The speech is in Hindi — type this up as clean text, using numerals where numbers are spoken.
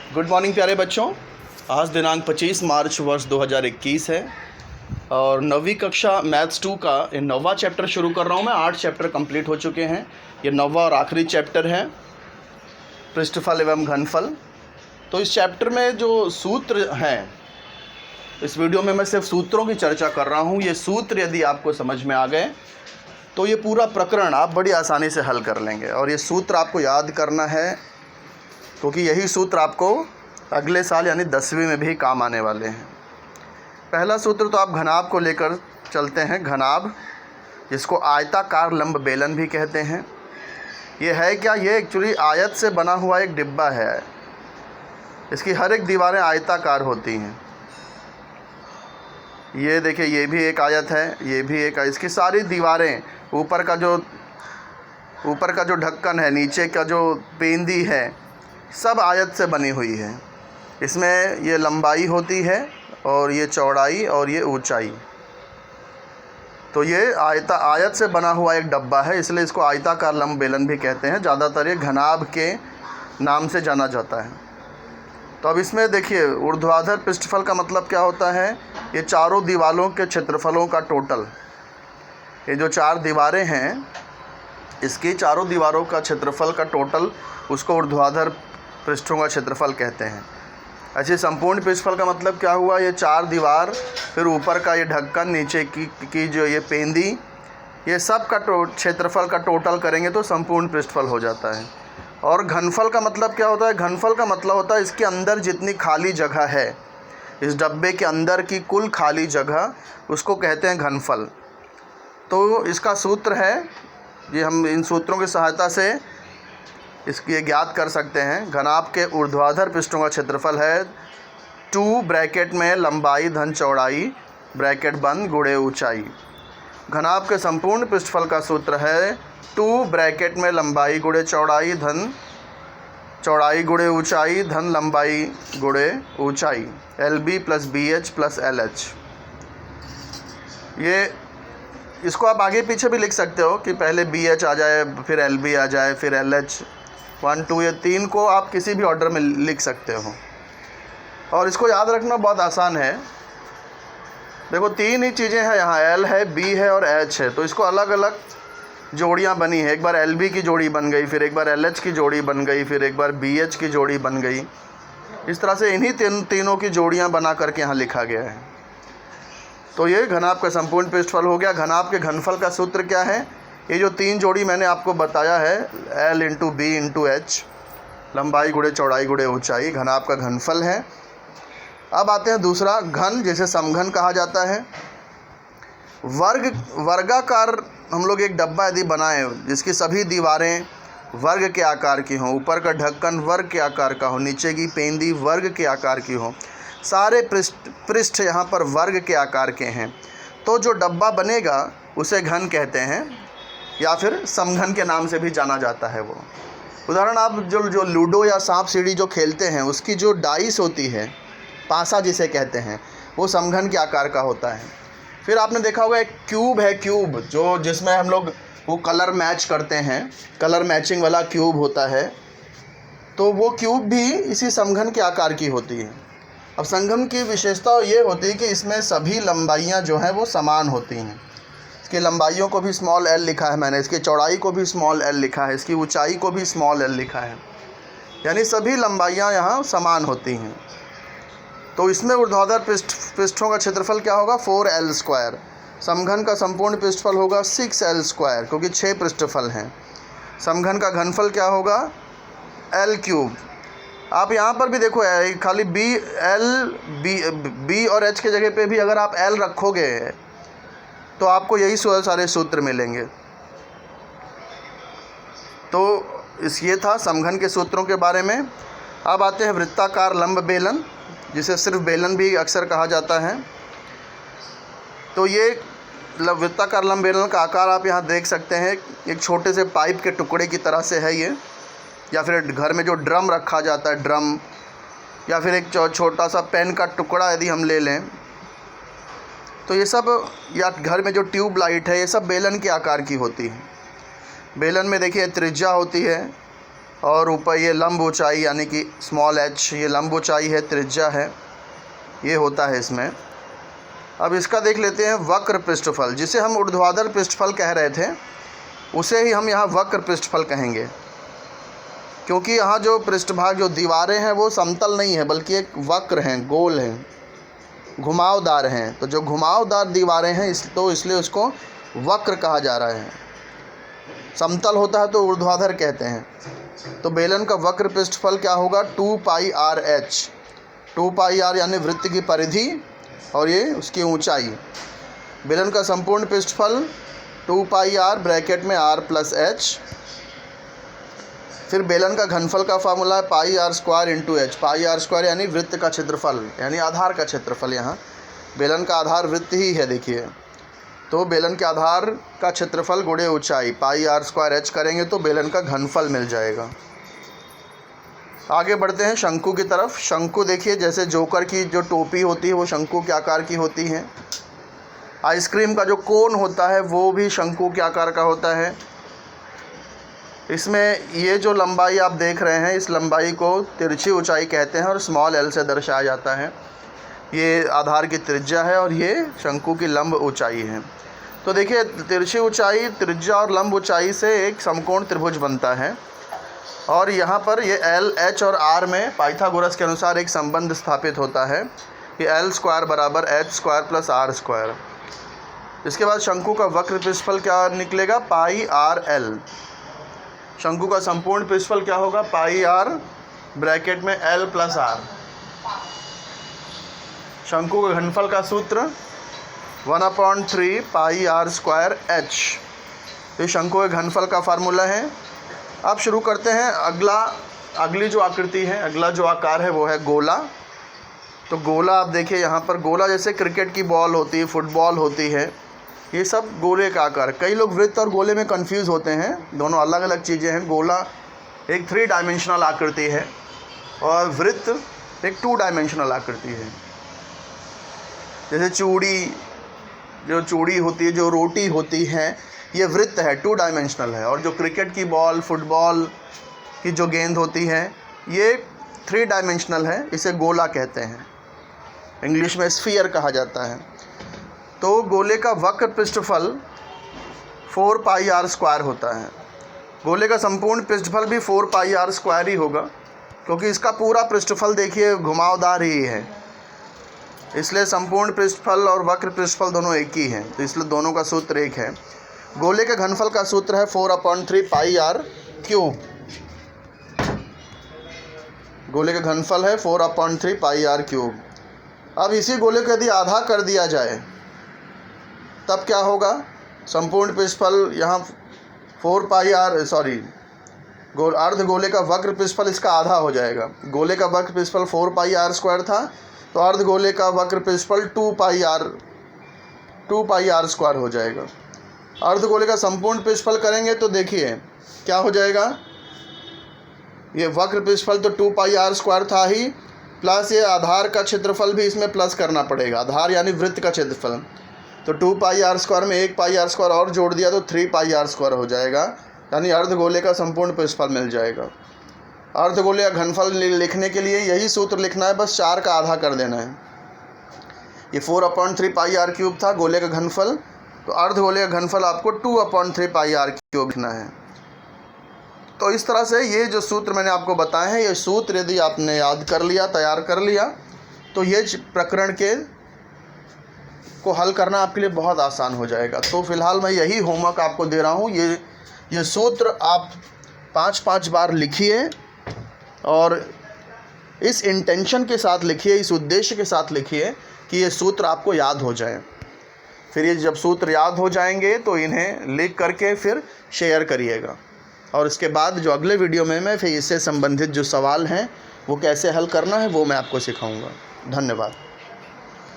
गुड मॉर्निंग प्यारे बच्चों। आज दिनांक 25 मार्च वर्ष 2021 है और 9वीं कक्षा मैथ्स 2 का ये 9वां चैप्टर शुरू कर रहा हूँ मैं। 8 चैप्टर कंप्लीट हो चुके हैं। ये 9वां और आखिरी चैप्टर है पृष्ठफल एवं घनफल। तो इस चैप्टर में जो सूत्र हैं, इस वीडियो में मैं सिर्फ सूत्रों की चर्चा कर रहा हूँ। ये सूत्र यदि आपको समझ में आ गए तो ये पूरा प्रकरण आप बड़ी आसानी से हल कर लेंगे। और ये सूत्र आपको याद करना है क्योंकि यही सूत्र आपको अगले साल यानी 10वीं में भी काम आने वाले हैं। पहला सूत्र तो आप घनाभ को लेकर चलते हैं। घनाभ, जिसको आयताकार लंब बेलन भी कहते हैं। ये है क्या? ये एक्चुअली आयत से बना हुआ एक डिब्बा है। इसकी हर एक दीवारें आयताकार होती हैं। ये देखिए, ये भी एक आयत है, ये भी एक। इसकी सारी दीवारें, ऊपर का जो ढक्कन है, नीचे का जो पेंदी है, सब आयत से बनी हुई है। इसमें ये लंबाई होती है और ये चौड़ाई और ये ऊंचाई। तो ये आयत से बना हुआ एक डब्बा है, इसलिए इसको आयताकार लंब बेलन भी कहते हैं। ज़्यादातर ये घनाभ के नाम से जाना जाता है। तो अब इसमें देखिए, ऊर्ध्वाधर पृष्ठफल का मतलब क्या होता है? ये चारों दीवारों के क्षेत्रफलों का टोटल। ये जो 4 दीवारें हैं, इसकी चारों दीवारों का क्षेत्रफल का टोटल, उसको ऊर्ध्वाधर पृष्ठों का क्षेत्रफल कहते हैं। ऐसे संपूर्ण पृष्ठफल का मतलब क्या हुआ? ये 4 दीवार, फिर ऊपर का ये ढक्कन, नीचे की जो ये पेंदी, ये सब का क्षेत्रफल का टोटल करेंगे तो संपूर्ण पृष्ठफल हो जाता है। और घनफल का मतलब क्या होता है? घनफल का मतलब होता है इसके अंदर जितनी खाली जगह है, इस डब्बे के अंदर की कुल खाली जगह, उसको कहते हैं घनफल। तो इसका सूत्र है, ये हम इन सूत्रों की सहायता से इसकी ये ज्ञात कर सकते हैं। घनाभ के ऊर्ध्वाधर पृष्ठों का क्षेत्रफल है 2 ब्रैकेट में लंबाई धन चौड़ाई ब्रैकेट बंद गुणे ऊंचाई। घनाभ के संपूर्ण पृष्ठफल का सूत्र है 2 ब्रैकेट में लंबाई गुणे चौड़ाई धन चौड़ाई गुणे ऊंचाई धन लंबाई गुणे ऊंचाई, LB + BH + LH। ये इसको आप आगे पीछे भी लिख सकते हो कि पहले BH आ जाए, फिर LB आ जाए, फिर LH। 1 2 ये 3 को आप किसी भी ऑर्डर में लिख सकते हो। और इसको याद रखना बहुत आसान है। देखो, 3 ही चीज़ें हैं यहाँ, L है, B है और H है। तो इसको अलग अलग जोड़ियाँ बनी है। एक बार LB की जोड़ी बन गई, फिर एक बार LH की जोड़ी बन गई, फिर एक बार BH की जोड़ी बन गई। इस तरह से इन्हीं तीनों की जोड़ियाँ बना करके यहाँ लिखा गया है। तो ये घनाभ का संपूर्ण पृष्ठफल हो गया। घनाभ के घनफल का सूत्र क्या है? ये जो 3 जोड़ी मैंने आपको बताया है, L × B × H, लंबाई गुणे चौड़ाई गुणे ऊंचाई, घनाभ का घनफल है। अब आते हैं दूसरा, घन, जिसे समघन कहा जाता है। वर्गाकार हम लोग एक डब्बा यदि बनाएं जिसकी सभी दीवारें वर्ग के आकार की हों, ऊपर का ढक्कन वर्ग के आकार का हो, नीचे की पेंदी वर्ग के आकार की हो, सारे पृष्ठ यहाँ पर वर्ग के आकार के हैं, तो जो डब्बा बनेगा उसे घन कहते हैं या फिर समघन के नाम से भी जाना जाता है। वो उदाहरण, आप जो लूडो या सांप सीढ़ी जो खेलते हैं, उसकी जो डाइस होती है, पासा जिसे कहते हैं, वो समघन के आकार का होता है। फिर आपने देखा होगा एक क्यूब है, क्यूब जो जिसमें हम लोग वो कलर मैच करते हैं, कलर मैचिंग वाला क्यूब होता है। तो वो क्यूब भी इसी समघन के आकार की होती है। अब समघन की विशेषता ये होती है कि इसमें सभी लंबाइयाँ जो हैं वो समान होती हैं। इसकी लंबाइयों को भी स्मॉल l लिखा है मैंने, इसकी चौड़ाई को भी स्मॉल l लिखा है, इसकी ऊंचाई को भी स्मॉल l लिखा है, यानी सभी लंबाइयाँ यहाँ समान होती हैं। तो इसमें ऊर्ध्वाधर पृष्ठों का क्षेत्रफल क्या होगा? 4l²। समघन का संपूर्ण पृष्ठफल होगा 6l², क्योंकि 6 पृष्ठफल हैं। समघन का घनफल क्या होगा? l³। आप यहाँ पर भी देखो, खाली B और H के जगह पे भी अगर आप L रखोगे तो आपको यही सारे सूत्र मिलेंगे। तो ये था समघन के सूत्रों के बारे में। अब आते हैं वृत्ताकार लंब बेलन, जिसे सिर्फ बेलन भी अक्सर कहा जाता है। तो ये वृत्ताकार लंब बेलन का आकार आप यहाँ देख सकते हैं। एक छोटे से पाइप के टुकड़े की तरह से है ये, या फिर घर में जो ड्रम रखा जाता है, ड्रम, या फिर एक छोटा सा पेन का टुकड़ा यदि हम ले लें, तो ये सब, या घर में जो ट्यूब लाइट है, ये सब बेलन के आकार की होती है। बेलन में देखिए त्रिज्या होती है और ऊपर ये लंब ऊंचाई यानी कि स्मॉल h, ये लंब ऊंचाई है, त्रिज्या है, ये होता है इसमें। अब इसका देख लेते हैं वक्र पृष्ठफल, जिसे हम ऊर्ध्वाधर पृष्ठफल कह रहे थे उसे ही हम यहाँ वक्र पृष्ठफल कहेंगे, क्योंकि यहाँ जो पृष्ठभाग जो दीवारें हैं वो समतल नहीं है बल्कि एक वक्र हैं, गोल हैं, घुमावदार हैं। तो जो घुमावदार दीवारें हैं इसलिए उसको वक्र कहा जा रहा है। समतल होता है तो ऊर्ध्वाधर कहते हैं। तो बेलन का वक्र पृष्ठफल क्या होगा? 2πr/h। 2πr यानी वृत्त की परिधि और ये उसकी ऊंचाई। बेलन का संपूर्ण पृष्ठफल 2πr ब्रैकेट में r+h। फिर बेलन का घनफल का फार्मूला है πr² × h। πr² यानी वृत्त का क्षेत्रफल, यानी आधार का क्षेत्रफल। यहाँ बेलन का आधार वृत्त ही है, देखिए। तो बेलन के आधार का क्षेत्रफल गुणे ऊंचाई πr² करेंगे तो बेलन का घनफल मिल जाएगा। आगे बढ़ते हैं शंकु की तरफ। शंकु देखिए, जैसे जोकर की जो टोपी होती है वो शंकु के आकार की होती है। आइसक्रीम का जो कोन होता है वो भी शंकु के आकार का होता है। इसमें ये जो लंबाई आप देख रहे हैं, इस लंबाई को तिरछी ऊंचाई कहते हैं और स्मॉल l से दर्शाया जाता है। ये आधार की त्रिज्या है और ये शंकु की लंब ऊंचाई है। तो देखिए, तिरछी ऊंचाई, त्रिज्या और लंब ऊंचाई से एक समकोण त्रिभुज बनता है। और यहाँ पर ये L, H और R में पाइथागोरस के अनुसार एक संबंध स्थापित होता है कि L² = H² + R²। इसके बाद शंकु का वक्र पृष्ठफल क्या निकलेगा? πr/l। शंकु का संपूर्ण पृष्ठफल क्या होगा? πr ब्रैकेट में l+r। शंकु के घनफल का सूत्र 1/3πr²h। ये शंकु के घनफल का फार्मूला है। अब शुरू करते हैं अगली जो आकृति है, अगला जो आकार है वो है गोला। तो गोला आप देखिए, यहाँ पर गोला जैसे क्रिकेट की बॉल होती है, फुटबॉल होती है, ये सब गोले का आकार। कई लोग वृत्त और गोले में कंफ्यूज होते हैं, दोनों अलग अलग चीज़ें हैं। गोला एक 3 डायमेंशनल आकृति है और वृत्त एक 2 डायमेंशनल आकृति है। जैसे जो चूड़ी होती है, जो रोटी होती है, ये वृत्त है, 2 डायमेंशनल है। और जो क्रिकेट की बॉल, फुटबॉल की जो गेंद होती है, ये 3 डायमेंशनल है, इसे गोला कहते हैं। इंग्लिश में स्फीयर कहा जाता है। तो गोले का वक्र पृष्ठफल 4πr² होता है। गोले का संपूर्ण पृष्ठफल भी 4πr² ही होगा, क्योंकि इसका पूरा पृष्ठफल देखिए घुमावदार ही है, इसलिए संपूर्ण पृष्ठफल और वक्र पृष्ठफल दोनों एक ही हैं। तो इसलिए दोनों का सूत्र एक है। गोले के घनफल का सूत्र है 4/3πr³। गोले का घनफल है 4/3πr³। अब इसी गोले को यदि आधा कर दिया जाए तब क्या होगा? संपूर्ण पृष्ठफल यहाँ अर्ध गोले का वक्र पृष्ठफल इसका आधा हो जाएगा। गोले का वक्र पृष्ठफल 4πr² था, तो अर्ध गोले का वक्र पृष्ठफल 2πr² हो जाएगा। अर्ध गोले का संपूर्ण पृष्ठफल करेंगे तो देखिए क्या हो जाएगा। ये वक्र पृष्ठफल तो 2πr² था ही, प्लस ये आधार का क्षेत्रफल भी इसमें प्लस करना पड़ेगा। आधार यानी वृत्त का क्षेत्रफल, तो 2πr² में 1πr² और जोड़ दिया तो 3πr² हो जाएगा, यानी अर्ध गोले का संपूर्ण पृष्ठफल मिल जाएगा। अर्ध गोले का घनफल लिखने के लिए यही सूत्र लिखना है, बस 4 का आधा कर देना है। ये 4/3πr³ था गोले का घनफल, तो अर्ध गोले का घनफल आपको 2/3πr³ लिखना है। तो इस तरह से ये जो सूत्र मैंने आपको बताए हैं, ये सूत्र यदि आपने याद कर लिया, तैयार कर लिया, तो ये प्रकरण को हल करना आपके लिए बहुत आसान हो जाएगा। तो फिलहाल मैं यही होमवर्क आपको दे रहा हूँ। ये सूत्र आप 5-5 बार लिखिए और इस इंटेंशन के साथ लिखिए, इस उद्देश्य के साथ लिखिए कि ये सूत्र आपको याद हो जाए। फिर ये जब सूत्र याद हो जाएंगे तो इन्हें लिख करके फिर शेयर करिएगा, और इसके बाद जो अगले वीडियो में मैं फिर इससे संबंधित जो सवाल हैं वो कैसे हल करना है वो मैं आपको सिखाऊंगा। धन्यवाद।